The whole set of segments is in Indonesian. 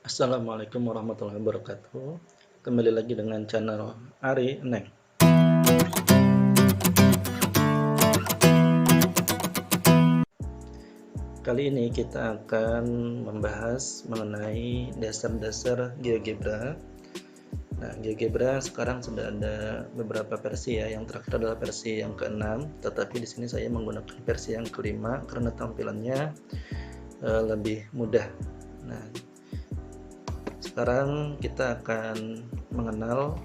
Assalamualaikum warahmatullahi wabarakatuh. Kembali lagi dengan channel Ari Neng. Kali ini kita akan membahas mengenai dasar-dasar GeoGebra. Nah, GeoGebra sekarang sudah ada beberapa versi ya. Yang terakhir adalah versi yang ke-6, tetapi di sini saya menggunakan versi yang ke-5 karena tampilannya lebih mudah. Nah, sekarang kita akan mengenal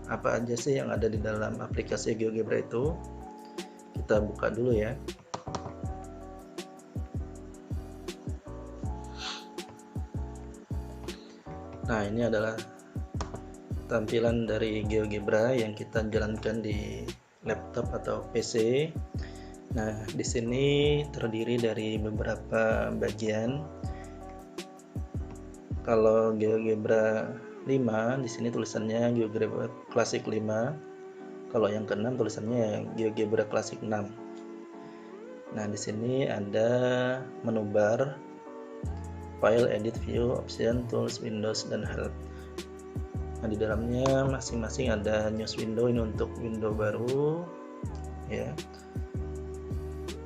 apa aja sih yang ada di dalam aplikasi GeoGebra itu. Kita buka dulu ya. Nah, ini adalah tampilan dari GeoGebra yang kita jalankan di laptop atau PC. Nah, di sini terdiri dari beberapa bagian. Kalau GeoGebra 5, di sini tulisannya GeoGebra Classic 5. Kalau yang ke-6 tulisannya GeoGebra Classic 6. Nah, di sini ada menu bar, file, edit, view, option, tools, windows, dan help. Nah, di dalamnya masing-masing ada news window, ini untuk window baru ya.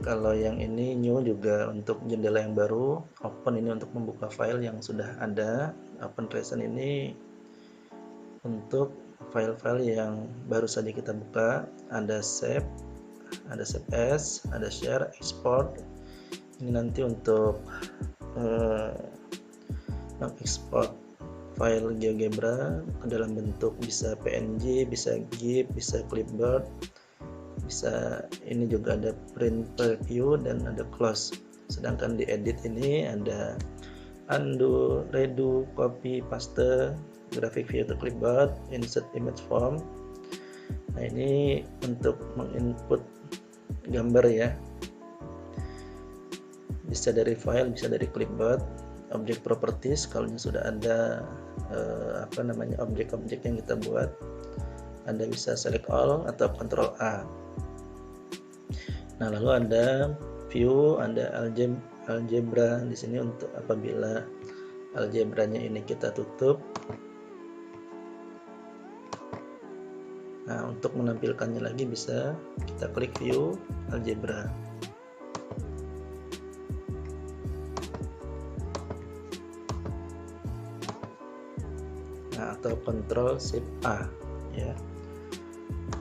Kalau yang ini new juga untuk jendela yang baru, open ini untuk membuka file yang sudah ada, open recent ini untuk file-file yang baru saja kita buka, ada save as, ada share, export. Ini nanti untuk mengekspor file GeoGebra ke dalam bentuk bisa PNG, bisa GIF, bisa clipboard, bisa ini juga ada print preview dan ada close. Sedangkan di edit ini ada undo, redo, copy, paste, graphic view to clipboard, insert image form. Nah, ini untuk menginput gambar ya, bisa dari file, bisa dari clipboard. Object properties, kalau sudah ada objek-objek yang kita buat, Anda bisa select all atau control A. Nah, lalu ada view, ada algebra di sini untuk apabila algebranya ini kita tutup. Nah, untuk menampilkannya lagi bisa kita klik view algebra. Nah, atau Ctrl Shift A ya.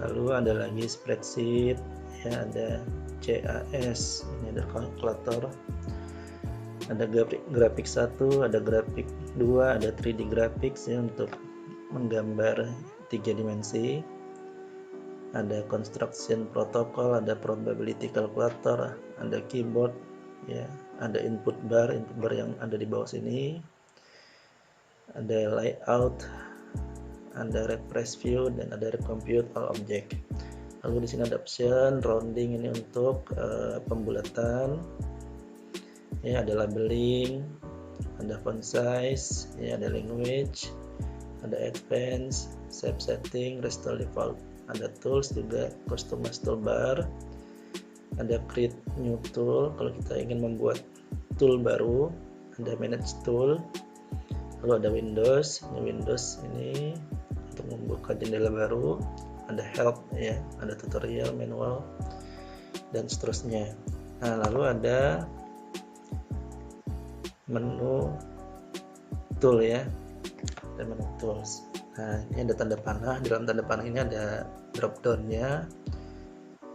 Lalu ada lagi spreadsheet ya, ada CAS, ini ada kalkulator, ada grafik 1, ada grafik 2, ada 3D graphics ya untuk menggambar 3 dimensi, ada construction protocol, ada probability calculator, ada keyboard ya, ada input bar yang ada di bawah sini, ada layout, ada refresh view, dan ada recompute all object. Lalu di sini ada option rounding, ini untuk pembulatan ya, ada labeling, ada font size ya, ada language, ada advanced, save setting, restore default, ada tools juga, customize toolbar, ada create new tool kalau kita ingin membuat tool baru, ada manage tool. Lalu ada Windows, ini untuk membuka jendela baru, ada help ya, ada tutorial, manual, dan seterusnya. Nah, lalu ada menu tool ya, ada menu tools. Nah, ini ada tanda panah, di dalam tanda panah ini ada drop down-nya.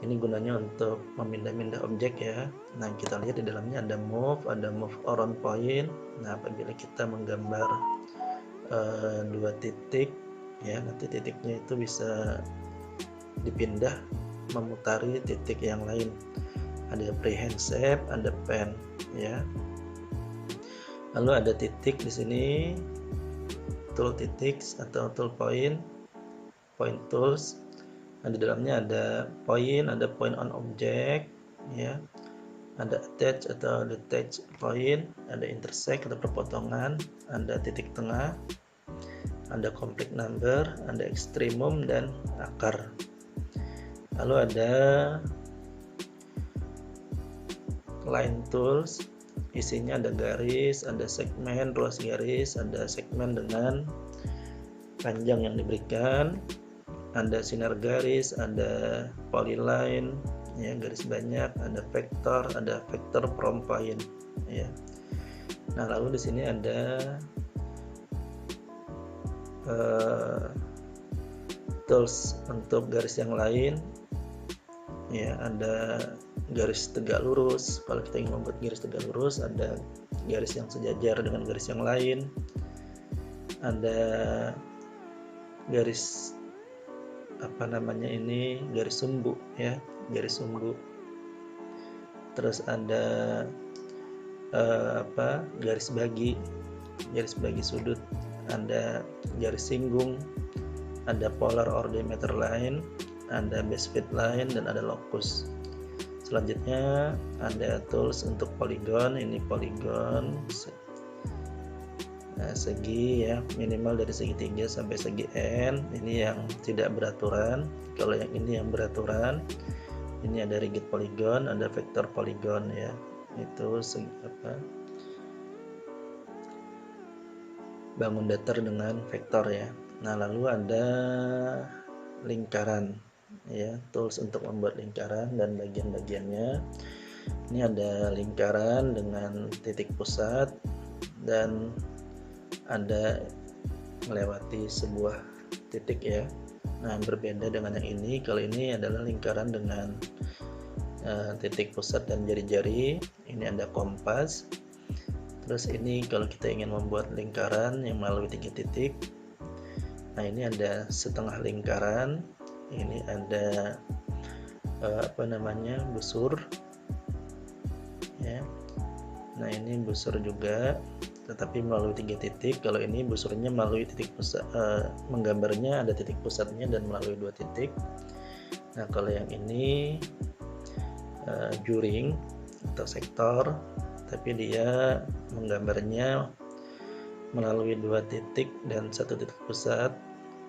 Ini gunanya untuk memindah-mindah objek ya. Nah, kita lihat di dalamnya ada move around point. Nah, apabila kita menggambar 2 titik ya, nanti titiknya itu bisa dipindah memutari titik yang lain. Ada freehand shape, ada pen ya. Lalu ada titik di sini, tool titik atau tool point tools. Nah, di dalamnya ada point on object ya, ada attach atau detach point, ada intersect atau perpotongan, ada titik tengah, ada complete number, ada extremum, dan akar. Lalu ada line tools, isinya ada garis, ada segmen, ruas garis, ada segmen dengan panjang yang diberikan, ada sinar garis, ada polyline, ya, garis banyak, ada vektor from point, ya. Nah, lalu di sini ada tools untuk garis yang lain, ya, ada garis tegak lurus. Kalau kita ingin membuat garis tegak lurus, ada garis yang sejajar dengan garis yang lain, ada garis garis sumbu, ya, garis sumbu. Terus ada garis bagi sudut, ada garis singgung, ada polar or diameter line, ada base fit line, dan ada locus. Selanjutnya ada tools untuk polygon. Ini polygon segi, ya, minimal dari segi 3 sampai segi n. Ini yang tidak beraturan. Kalau yang ini yang beraturan, ini ada rigid polygon, ada vektor polygon, ya, itu bangun datar dengan vektor, ya. Nah, lalu ada lingkaran, ya, tools untuk membuat lingkaran dan bagian-bagiannya. Ini ada lingkaran dengan titik pusat dan ada melewati sebuah titik, ya. Nah, berbeda dengan yang ini. Kalau ini adalah lingkaran dengan titik pusat dan jari-jari. Ini ada kompas. Terus ini kalau kita ingin membuat lingkaran yang melalui 3 titik, nah, ini ada setengah lingkaran. Ini ada busur, ya. Nah, ini busur juga, tetapi melalui 3 titik. Kalau ini busurnya melalui titik pusat, menggambarnya ada titik pusatnya dan melalui 2 titik. Nah, kalau yang ini juring atau sektor, tapi dia menggambarnya melalui 2 titik dan 1 titik pusat.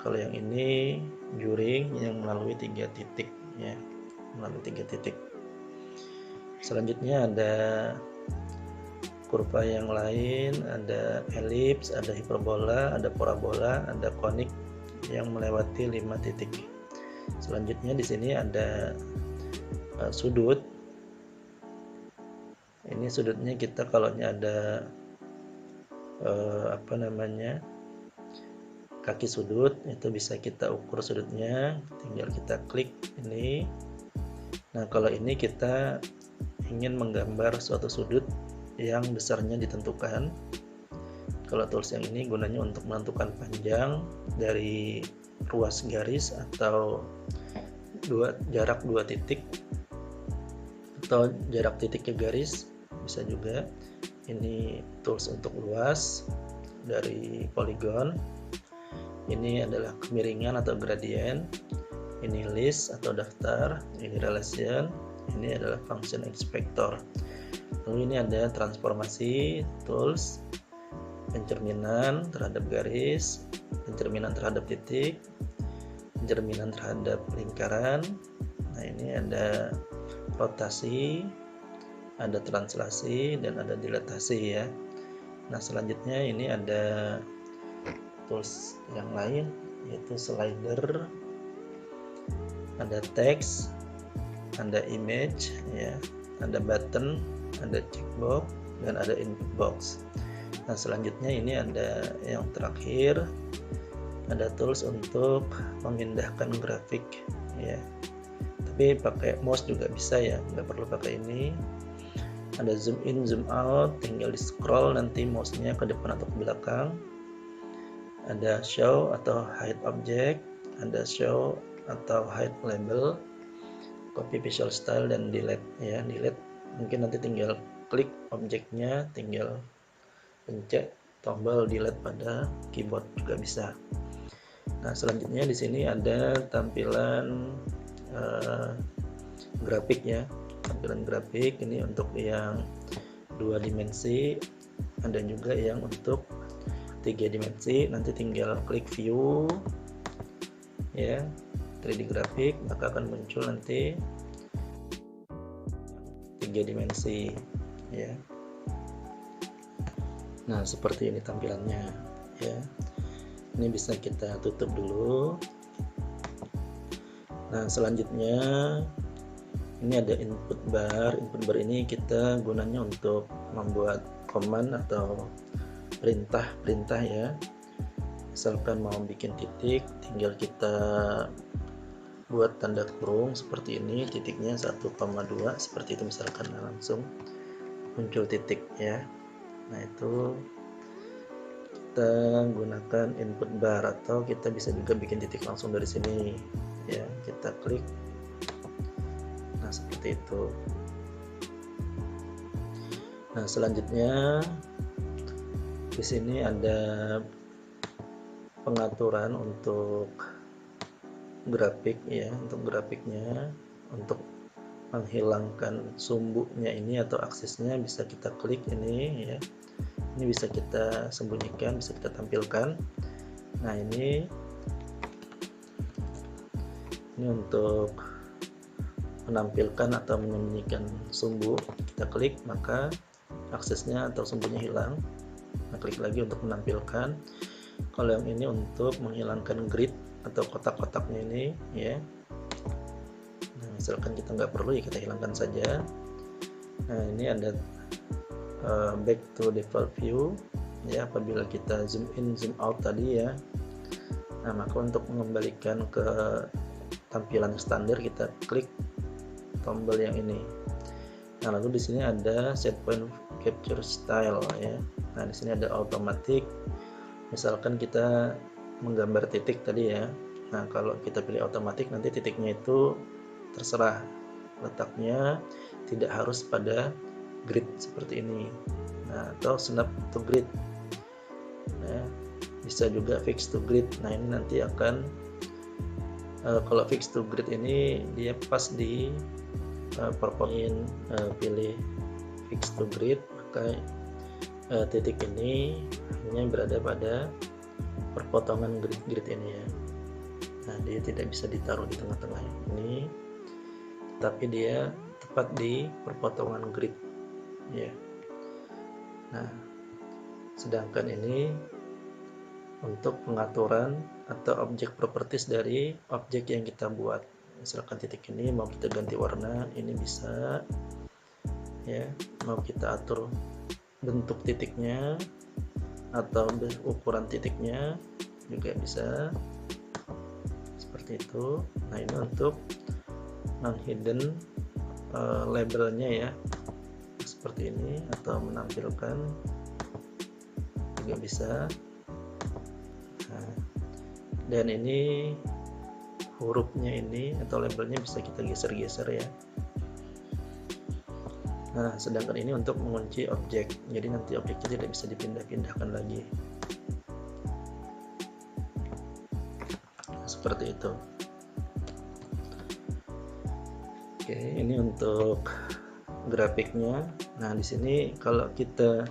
Kalau yang ini juring yang melalui 3 titik, ya, melalui 3 titik. Selanjutnya ada kurva yang lain, ada elips, ada hiperbola, ada parabola, ada konik yang melewati 5 titik. Selanjutnya di sini ada sudut. Ini sudutnya kita kalau ada kaki sudut, itu bisa kita ukur sudutnya, tinggal kita klik ini. Nah, kalau ini kita ingin menggambar suatu sudut yang besarnya ditentukan. Kalau tools yang ini gunanya untuk menentukan panjang dari ruas garis atau jarak 2 titik atau jarak titik ke garis, bisa juga. Ini tools untuk luas dari polygon. Ini adalah kemiringan atau gradient. Ini list atau daftar. Ini relation. Ini adalah function inspector. Lalu ini ada transformasi tools, pencerminan terhadap garis, pencerminan terhadap titik, pencerminan terhadap lingkaran. Nah, ini ada rotasi, ada translasi, dan ada dilatasi, ya. Nah, selanjutnya ini ada tools yang lain, yaitu slider, ada text, ada image, ya, ada button, ada checkbox, dan ada input box. Nah, selanjutnya ini ada yang terakhir, ada tools untuk memindahkan grafik, ya. Tapi pakai mouse juga bisa, ya, nggak perlu pakai ini. Ada zoom in, zoom out, tinggal di scroll nanti mouse-nya ke depan atau ke belakang. Ada show atau hide object, ada show atau hide label, copy visual style, dan delete, ya. Delete mungkin nanti tinggal klik objeknya, tinggal pencet tombol delete pada keyboard juga bisa. Nah, selanjutnya di sini ada tampilan grafik, ya. Tampilan grafik ini untuk yang 2 dimensi, ada juga yang untuk 3 dimensi. Nanti tinggal klik view, ya, 3D grafik, maka akan muncul nanti 3 dimensi, ya. Nah, seperti ini tampilannya ya. Ini bisa kita tutup dulu. Nah, selanjutnya ini ada input bar. Input bar ini kita gunanya untuk membuat command atau perintah ya. Misalkan mau bikin titik, tinggal kita buat tanda kurung seperti ini, titiknya 1,2 seperti itu misalkan, langsung muncul titik ya. Nah, itu kita gunakan input bar, atau kita bisa juga bikin titik langsung dari sini ya. Kita klik, nah seperti itu. Nah, selanjutnya di sini ada pengaturan untuk grafik ya. Untuk grafiknya, untuk menghilangkan sumbunya ini atau aksesnya, bisa kita klik ini ya. Ini bisa kita sembunyikan, bisa kita tampilkan. Nah, ini untuk menampilkan atau menyembunyikan sumbu. Kita klik, maka aksesnya atau sumbunya hilang. Nah, klik lagi untuk menampilkan. Kalau yang ini untuk menghilangkan grid atau kotak-kotaknya ini ya. Nah, misalkan kita nggak perlu ya kita hilangkan saja. Nah, ini ada back to default view ya, apabila kita zoom in zoom out tadi ya. Nah, maka untuk mengembalikan ke tampilan standar kita klik tombol yang ini. Nah, lalu di sini ada set point capture style ya. Nah, di sini ada automatic. Misalkan kita menggambar titik tadi ya. Nah, kalau kita pilih otomatis, nanti titiknya itu terserah letaknya, tidak harus pada grid seperti ini. Nah, atau snap to grid. Nah, bisa juga fix to grid. Nah, ini nanti akan kalau fix to grid ini dia pas di perpoin pilih fix to grid, maka titik ini hanya berada pada perpotongan grid ini ya. Nah, dia tidak bisa ditaruh di tengah-tengah ini, tapi dia tepat di perpotongan grid ya. Nah, sedangkan ini untuk pengaturan atau objek properties dari objek yang kita buat. Misalkan titik ini mau kita ganti warna, ini bisa ya. Mau kita atur bentuk titiknya atau ukuran titiknya juga bisa seperti itu. Nah, ini untuk non-hidden labelnya ya, seperti ini, atau menampilkan juga bisa. Nah, dan ini hurufnya ini atau labelnya bisa kita geser-geser ya. Nah, sedangkan ini untuk mengunci objek, jadi nanti objeknya tidak bisa dipindah-pindahkan lagi. Nah, seperti itu. Oke, ini untuk grafiknya. Nah, di sini kalau kita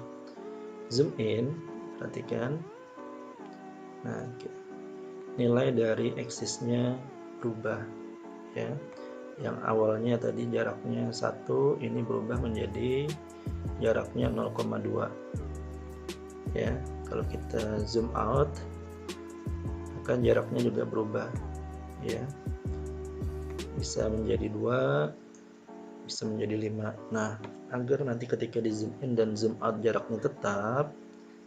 zoom in, perhatikan. Nah, nilai dari aksisnya berubah ya. Yang awalnya tadi jaraknya 1, ini berubah menjadi jaraknya 0,2 ya. Kalau kita zoom out, maka jaraknya juga berubah ya, bisa menjadi 2, bisa menjadi 5. Nah, agar nanti ketika di zoom in dan zoom out jaraknya tetap,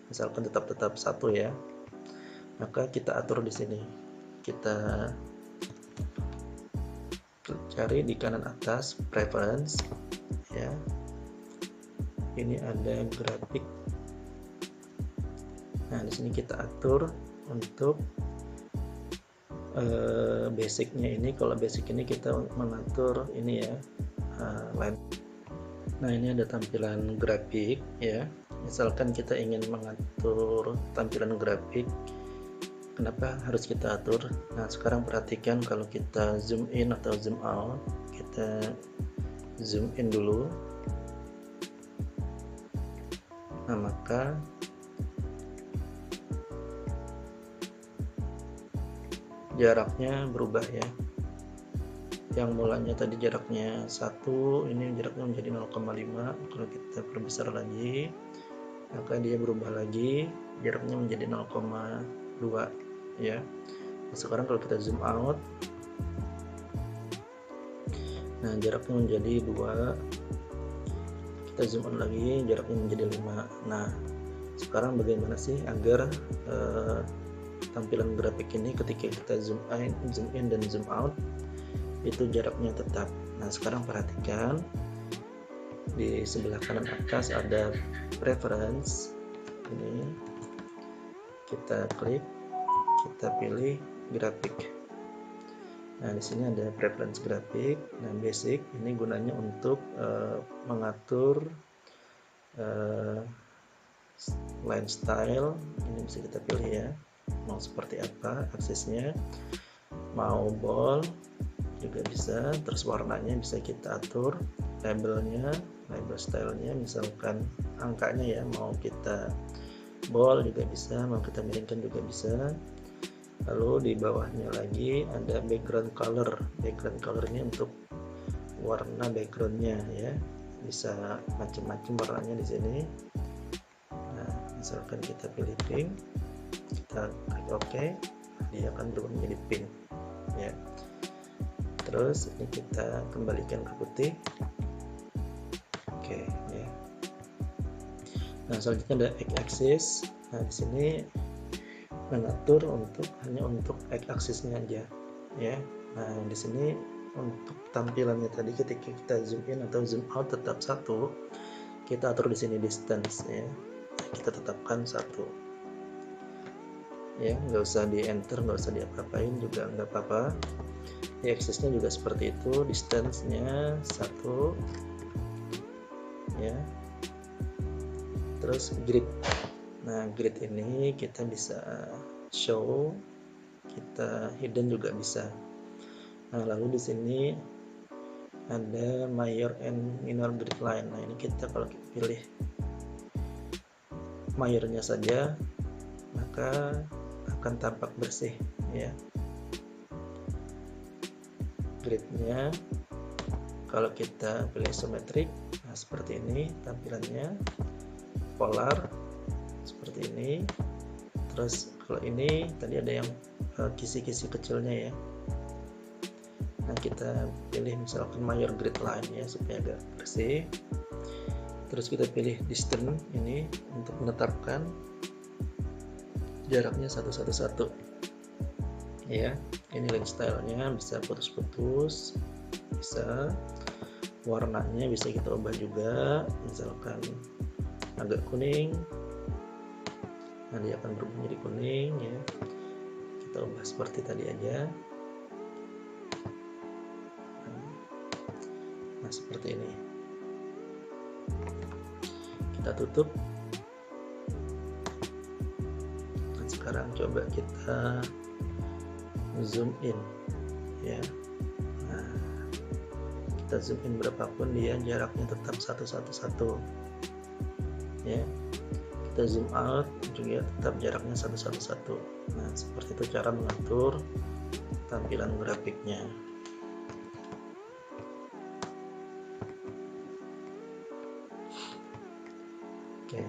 misalkan tetap 1 ya, maka kita atur di sini. Kita cari di kanan atas preference ya. Ini ada grafik. Nah, di sini kita atur untuk basicnya ini. Kalau basic ini kita mengatur ini ya, line. Nah, ini ada tampilan grafik ya. Misalkan kita ingin mengatur tampilan grafik, kenapa harus kita atur? Nah, sekarang perhatikan kalau kita zoom in atau zoom out. Kita zoom in dulu. Nah, maka jaraknya berubah ya. Yang mulanya tadi jaraknya 1, ini jaraknya menjadi 0,5. Kalau kita perbesar lagi, maka dia berubah lagi, jaraknya menjadi 0,2 ya. Nah, sekarang kalau kita zoom out, nah jaraknya menjadi 2, kita zoom out lagi, jaraknya menjadi 5. Nah sekarang bagaimana sih agar tampilan grafik ini ketika kita zoom in dan zoom out itu jaraknya tetap. Nah sekarang perhatikan di sebelah kanan atas ada preference, ini kita klik, kita pilih grafik. Nah di sini ada preference grafik. Nah basic ini gunanya untuk mengatur line style. Ini bisa kita pilih ya, mau seperti apa aksesnya, mau bold juga bisa, terus warnanya bisa kita atur, labelnya, label stylenya, misalkan angkanya ya, mau kita bold juga bisa, mau kita miringkan juga bisa. Lalu di bawahnya lagi ada background color. Background colornya untuk warna backgroundnya ya, bisa macam-macam warnanya di sini. Nah misalkan kita pilih pink, kita klik OK, dia akan berubah menjadi pink ya. Terus ini kita kembalikan ke putih. Oke ya. Nah selanjutnya ada x-axis. Nah di sini mengatur hanya untuk x-axisnya aja ya. Nah di sini untuk tampilannya tadi ketika kita zoom in atau zoom out tetap satu, kita atur di sini distance ya, kita tetapkan 1 ya, nggak usah di enter, nggak usah diapa-apain juga nggak apa-apa. Di axisnya juga seperti itu, distance-nya 1 ya. Terus grid. Nah grid ini kita bisa show, kita hidden juga bisa. Nah lalu di sini ada major and minor grid line. Nah ini kita kalau pilih mayornya saja maka akan tampak bersih ya gridnya. Kalau kita pilih isometric, nah seperti ini tampilannya, polar seperti ini. Terus kalau ini tadi ada yang kisi-kisi kecilnya ya. Nah kita pilih misalkan major grid line ya supaya agak bersih. Terus kita pilih distance ini untuk menetapkan jaraknya 1 ya. Ini line stylenya bisa putus-putus, bisa warnanya bisa kita ubah juga, misalkan agak kuning, nah dia akan berubah menjadi kuning ya, kita ubah seperti tadi aja. Nah seperti ini, kita tutup. Dan sekarang coba kita zoom in ya. Nah kita zoom in berapapun dia jaraknya tetap 1 ya. Kita zoom out juga tetap jaraknya 1 Nah seperti itu cara mengatur tampilan grafiknya. Oke.